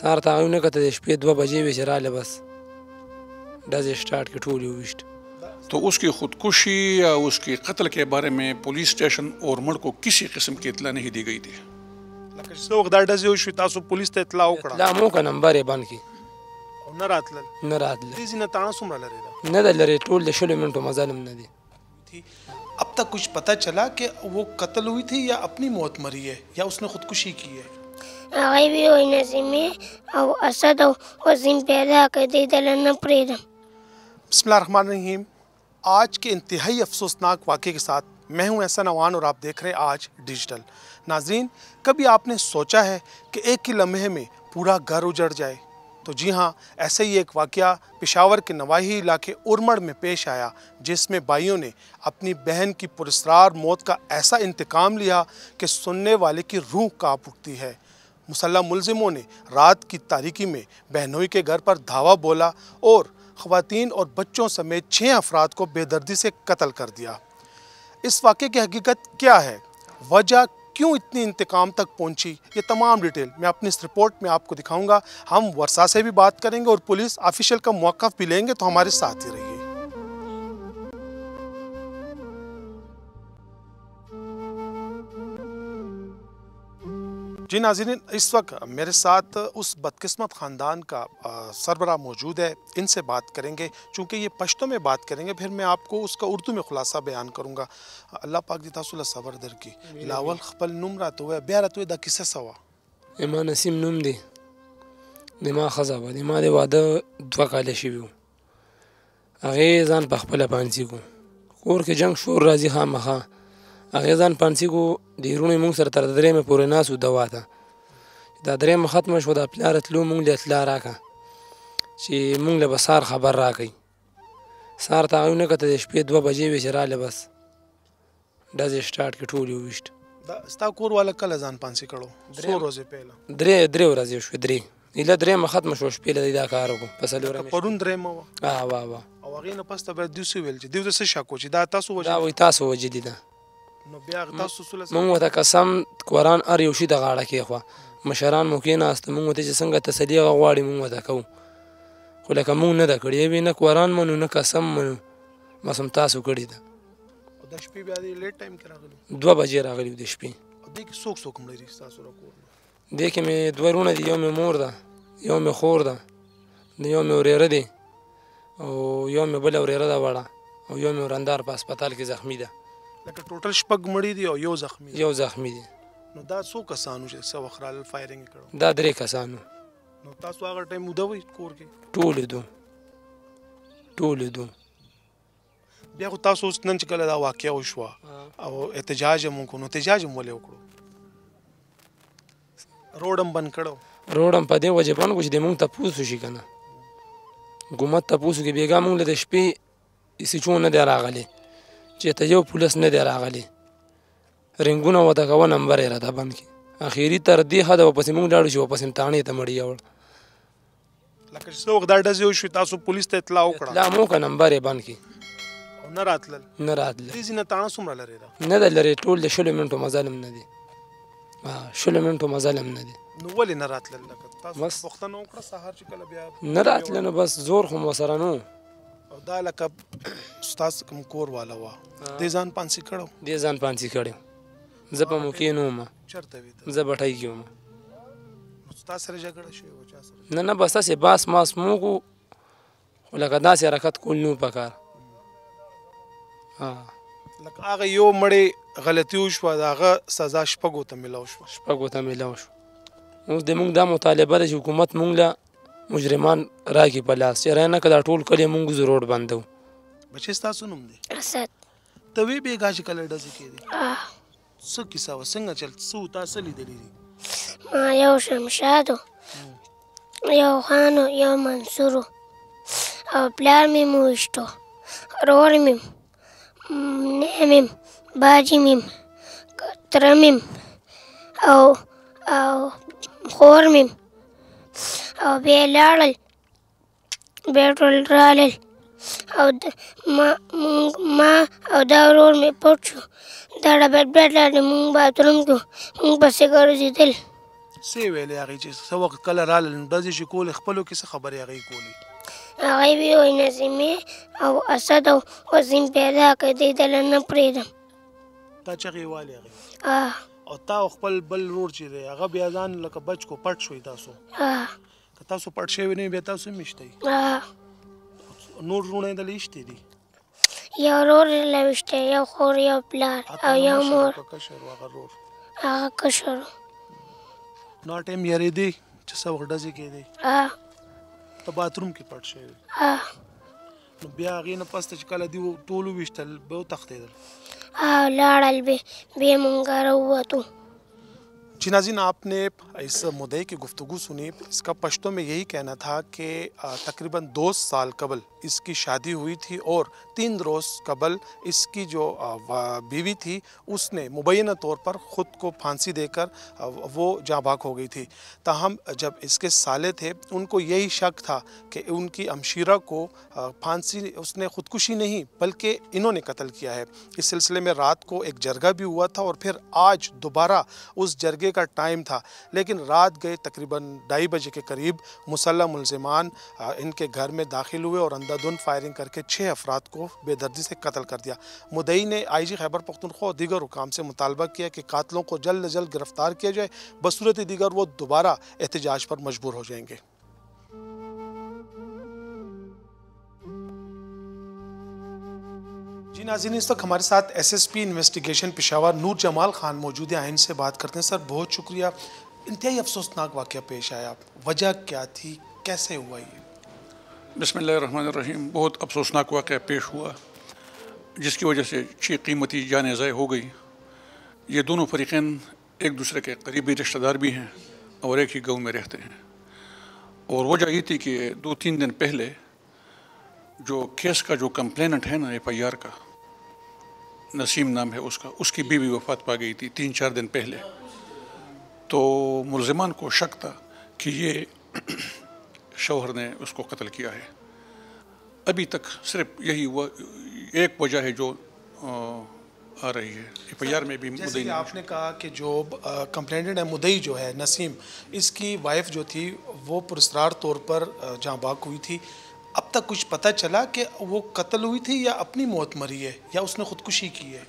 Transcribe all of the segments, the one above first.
سهار ته هغوی ونه کتل د شپې 2 بجې وې چې راغله بس ډزې سټارټ کړې ټول یې وویشت. تو اس کی خودکشی یا اس کی قتل کے بارے میں پولیس اسٹیشن اورمڑ کو کسی قسم کی اطلاع نہیں دی گئی تھی. لکه چې څه وخت دا ډزې وشوې تاسو پولیس ته اطلاع وکړه؟ اطلاع مو وکړه نمبر یې بند کړي او نه راتلل؟ نه راتله. دې ځینه تاڼه څومره لرې ده؟ نه ده لرې، ټول د 20 منټو مزل هم نه دی. اب تک کچھ پتہ چلا کہ وہ قتل ہوئی تھی یا اپنی موت مری ہے یا اس نے خودکشی کی ہے؟ هغوی وی وایي نظیمې او اسد او وسیم پیدا کړ دی دله نه پرېږدم. بسم اللہ الرحمن الرحیم. آج کے انتہائی افسوسناک واقعے کے ساتھ میں ہوں احسن اوان اور آپ دیکھ رہے ہیں آج ڈیجیٹل. ناظرین، کبھی آپ نے سوچا ہے کہ ایک ہی لمحے میں پورا گھر اجڑ جائے؟ تو جی ہاں، ایسے ہی ایک واقعہ پشاور کے نواحی علاقے اورمڑ میں پیش آیا، جس میں بھائیوں نے اپنی بہن کی پراسرار موت کا ایسا انتقام لیا کہ سننے والے کی روح کانپ اٹھتی ہے. مسلح ملزموں نے رات کی تاریکی میں بہنوئی کے گھر پر دھاوا بولا اور خواتین اور بچوں سمیت 6 افراد کو بے دردی سے قتل کر دیا. اس واقعے کی حقیقت کیا ہے، وجہ کیوں اتنی انتقام تک پہنچی، یہ تمام ڈیٹیل میں اپنی اس رپورٹ میں آپ کو دکھاؤں گا. ہم ورثا سے بھی بات کریں گے اور پولیس آفیشیل کا موقف بھی لیں گے، تو ہمارے ساتھ ہی رہیے. جی ناظرین، اس وقت میرے ساتھ اس بدقسمت خاندان کا سربراہ موجود ہے، ان سے بات کریں گے. چونکہ یہ پشتو میں بات کریں گے، پھر میں آپ کو اس کا اردو میں خلاصہ بیان کروں گا. اللہ پاک دی تاسو له صبر درکړي. لاول خپل نوم راته ووایه، بیا راته ووایه دا کیسه څه وه؟ ما نسیم نوم دی، د ما ښځه وه، د ما د واده 2 کاله شوي وو. هغې ځان په خپله پانسي کړو، کور کې جنګ شور راځي خامخا. هغې ځان پانسي کړو، د هیرونو یې مونږ سره تر 3 پورې ناست وو دوا ته. دا 3 ختمه شوه، دا پلاره تلو مونږ له اطلاع راکړه چې مونږ له به سهار خبر راکړئ. سهار ته هغوی ونه کتل د شپې 2 بجې وې چې راغله بس ډزې سټارټ کړې ټول یې وویشت. دا ستا کور والا کله ځان پانسي کړو؟ څو ورځې پهله؟ 3 ورځې شوې، 3 ایله 3 ختمه شوه، شپې له دا کار وکړو په 4 پرون 3 وه؟ واه. او هغې نه پس ته بیا دوی څه ویل چې دوی ته څه شک و چې دا تاسو دا وژلي؟ وایي تاسو وژلي ده. نو بیا تاسو څه مونږ ورته قسم قرآن هر یو شي د غاړه کېښوه. مشران مو کېناستو، مونږ ورته چې څنګه تسلي هغه غواړي مونږ ورته کوو، خو لکه مونږ نه ده کړې. وی نه قرآن منو نه قسم منو، بس هم تاسو کړې ده. د شپې بیا دې لیټ ټایم کې راغلي؟ 2 بجې راغلي د شپې. دې کې څوک څوک مړه دي ستاسو له کور نه؟ دې کې مې 2 وروڼه دي، یو مې مور ده، یو مې خور ده، یو مې ورېره دی، او یو مې بله ورېره ده وړه، او یو مې ورندار په هسپتال کې زخمي ده. لکه ټوټل 6 مړي دي او یو زخمي دی؟ یو زخمي دی. نو دا څو کسانو چې څه وخت رالل فایرنګ یې کړو؟ دا 3 کسانو. نو تاسو هغه ټایم وده وئ کور کې؟ ټول دو. بیا خو تاسو اوس نن چې کله دا واقعه وشوه او احتجاج یې مونږ نو احتجاج هم ولې وکړو؟ روډ هم بند کړو؟ روډ هم په دې وجې بند کړو چې د مونږ تپوس وشي که نه، حکومت تپوس وکړي. بېګا مونږ له د شپې سیچو نه دی راغلی، چېرته یو پولیس نه دی راغلی، رنګونه ورته کوه، نمبر یې راته بند کړي. اخري تر دې حده ورپسې مونږ لاړو چې ورپسې تاڼې ته مړي یوړ. لکه چې څه وخت دا ډزې وشوې تاسو پولیس ته اطلاع وکړه؟ اطلاع مو وکړه، نمبر یې بند کړي. او نه راتلل؟ نه راتله. دې ځینه تاڼه څومره لرې ده؟ نه ده لرې، ټول د 20 منټو مزل هم نه دی. 20 منټو مزل هم نه دی. نو ولې نه راتلل؟ لکه تاسو بس پوښتنه وکړه سهار چې کله بیا نه راتله، نو بس زور خو مو ورسره نه و. او دا لکه ستاسو کوم کور والا وه، دې ځان پانسي کړو؟ دې ځان پانسي کړی، زه په موقع نه وم، چېرته وې ته؟ زه بټۍ کې وم. ستا سره جګړه شوې وه؟ چا سره؟ نه بس داسې باس ماس مو وکړو، خو لکه داسې حرکت کول نه و پکار. لکه هغه یو مړی غلطي وشوه، د هغه سزا 6 ته میلاو شوه؟ 6 ته میلاو شو. اوس د مونږ دا مطالبه ده چې حکومت مونږ له مجرمان راکړي په لاس، چې رای نه که دا ټول کلی مونږ روډ بندو. بچې ستاسو نوم دی؟ اسد. ته وی بېګا چې کله ډزې کېدې څه کیسه وه، څنګه چل څه و، تا څه لیدلي دي؟ ما یو شمشاد و، یو خان و، یو منصور و، او پلار مې مو ویشتو، ورور مې، نیا مې، باجي مې، تره مې او خور مې، او بیا یې لاړل، بیا ټول رالل، او ما او دا ورور مې پټ شو، دا ډبل بیا لاړې، مونږ باتروم کې مونږ پسې ګرځېدل. سی ویلې هغې چې څه وخت کله راغلل نو ډزې چې کولې خپلو کې څه خبرې هغې کولې؟ هغوی وی وایي نظیمې او اسد او وزیم پیدا کړه دی دله نه پرېږدم. تا چغې والې هغې آه او تا او خپل بل ورور چې دی هغه بیا ځان لکه بچ کو پټ شوي تاسو؟ آه که تاسو پټ شوي نه بیا تاسو هم ایشتی؟ آه نور وروڼه یې دلته ایشتي دي؟ یو ورور یې لویشتی، یو خور، یو پلار او یو مور. کشر و هغه ورور هغه کشر و. نو ټایم یارېدې چې څه وخت ډزې کېدې؟ په باتروم کې پټ شوی؟ نو بیا هغې نه پس ته چې کله دوی ټول وویشتل بیا وتښتېدل؟ لاړل بیا مونږ راووتو. جی ناظرین، آپ نے اس مدعی کی گفتگو سنی. اس کا پشتوں میں یہی کہنا تھا کہ تقریباً 2 سال قبل اس کی شادی ہوئی تھی اور 3 روز قبل اس کی جو بیوی تھی اس نے مبینہ طور پر خود کو پھانسی دے کر وہ جاں بحق ہو گئی تھی. تاہم جب اس کے سالے تھے ان کو یہی شک تھا کہ ان کی ہمشیرہ کو پھانسی اس نے خودکشی نہیں بلکہ انہوں نے قتل کیا ہے. اس سلسلے میں رات کو ایک جرگہ بھی ہوا تھا اور پھر آج دوبارہ اس جرگے کا ٹائم تھا، لیکن رات گئے تقریباً 2:30 بجے کے قریب مسلح ملزمان ان کے گھر میں داخل ہوئے اور اندھادھند فائرنگ کر کے 6 افراد کو بے دردی سے قتل کر دیا. مدعی نے آئی جی خیبر پختونخوا اور دیگر حکام سے مطالبہ کیا کہ قاتلوں کو جلد از جلد گرفتار کیا جائے، بصورت دیگر وہ دوبارہ احتجاج پر مجبور ہو جائیں گے. جی ناظرین، اس وقت ہمارے ساتھ SSP انویسٹیگیشن پشاور نور جمال خان موجود ہیں. آئین سے بات کرتے ہیں. سر بہت شکریہ. انتہائی افسوسناک واقعہ پیش آیا، وجہ کیا تھی، کیسے ہوا یہ؟ بسم اللہ الرحمن الرحیم. بہت افسوسناک واقعہ پیش ہوا جس کی وجہ سے 6 قیمتی جانیں ضائع ہو گئی. یہ دونوں فریقین ایک دوسرے کے قریبی رشتہ دار بھی ہیں اور ایک ہی گاؤں میں رہتے ہیں. اور وجہ یہ تھی کہ 2-3 دن پہلے جو کیس کا جو کمپلیننٹ ہے نا FIR کا، نسیم نام ہے اس کی بیوی وفات پا گئی تھی 3-4 دن پہلے. تو ملزمان کو شک تھا کہ یہ شوہر نے اس کو قتل کیا ہے. ابھی تک صرف یہی ایک وجہ ہے جو آ رہی ہے. FIR میں بھی جیسے کہ آپ نے کہا کہ جو کمپلیننٹ ہے مدعی جو ہے نسیم، اس کی وائف جو تھی وہ پراسرار طور پر جاں بحق ہوئی تھی. اب تک کچھ پتہ چلا کہ وہ قتل ہوئی تھی یا اپنی موت مری ہے یا اس نے خودکشی کی ہے؟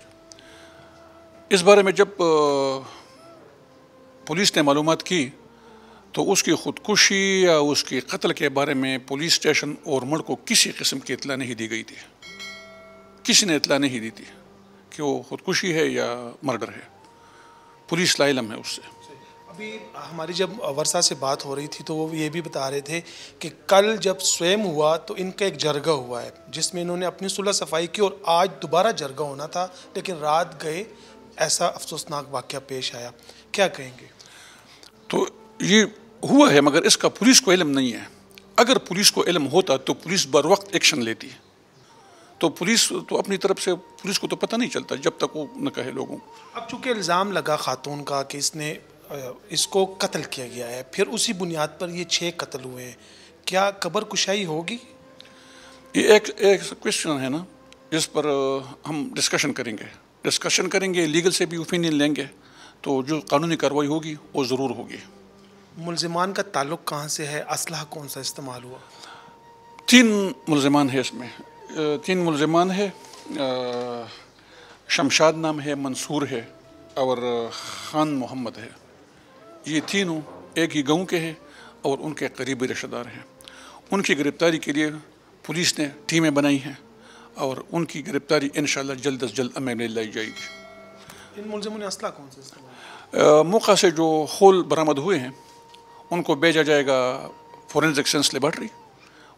اس بارے میں جب پولیس نے معلومات کی تو اس کی خودکشی یا اس کی قتل کے بارے میں پولیس اسٹیشن اورمڑ کو کسی قسم کی اطلاع نہیں دی گئی تھی. کسی نے اطلاع نہیں دی تھی کہ وہ خودکشی ہے یا مرڈر ہے. پولیس لا علم ہے اس سے. ابھی ہماری جب ورثہ سے بات ہو رہی تھی تو وہ یہ بھی بتا رہے تھے کہ کل جب سویم ہوا تو ان کا ایک جرگہ ہوا ہے جس میں انہوں نے اپنی صلح صفائی کی اور آج دوبارہ جرگہ ہونا تھا، لیکن رات گئے ایسا افسوسناک واقعہ پیش آیا. کیا کہیں گے؟ تو یہ ہوا ہے مگر اس کا پولیس کو علم نہیں ہے. اگر پولیس کو علم ہوتا تو پولیس بر وقت ایکشن لیتی. تو پولیس تو اپنی طرف سے پولیس کو تو پتہ نہیں چلتا جب تک وہ نہ کہے لوگوں. اب چونکہ الزام لگا خاتون کا کہ اس کو قتل کیا گیا ہے، پھر اسی بنیاد پر یہ 6 قتل ہوئے ہیں، کیا قبر کشائی ہوگی؟ یہ ایک کویسچن ہے نا جس پر ہم ڈسکشن کریں گے لیگل سے بھی اوپینین لیں گے تو جو قانونی کارروائی ہوگی وہ ضرور ہوگی. ملزمان کا تعلق کہاں سے ہے؟ اسلحہ کون سا استعمال ہوا؟ 3 ملزمان ہے اس میں. 3 ملزمان ہے. شمشاد نام ہے، منصور ہے اور خان محمد ہے. یہ تینوں ایک ہی گاؤں کے ہیں اور ان کے قریبی رشتہ دار ہیں. ان کی گرفتاری کے لیے پولیس نے ٹیمیں بنائی ہیں اور ان کی گرفتاری انشاءاللہ جلد از جلد عمل میں لائی جائے گی. ان ملزموں نے اسلحہ کون سے استعمال؟ موقع سے جو خول برآمد ہوئے ہیں ان کو بھیجا جائے گا فورینزک سائنس لیبارٹری.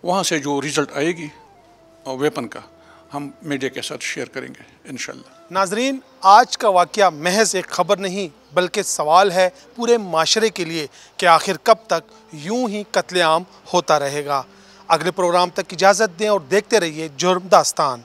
وہاں سے جو ریزلٹ آئے گی ویپن کا ہم میڈیا کے ساتھ شیئر کریں گے انشاءاللہ. ناظرین، آج کا واقعہ محض ایک خبر نہیں بلکہ سوال ہے پورے معاشرے کے لیے کہ آخر کب تک یوں ہی قتل عام ہوتا رہے گا. اگلے پروگرام تک اجازت دیں اور دیکھتے رہیے جرم داستان.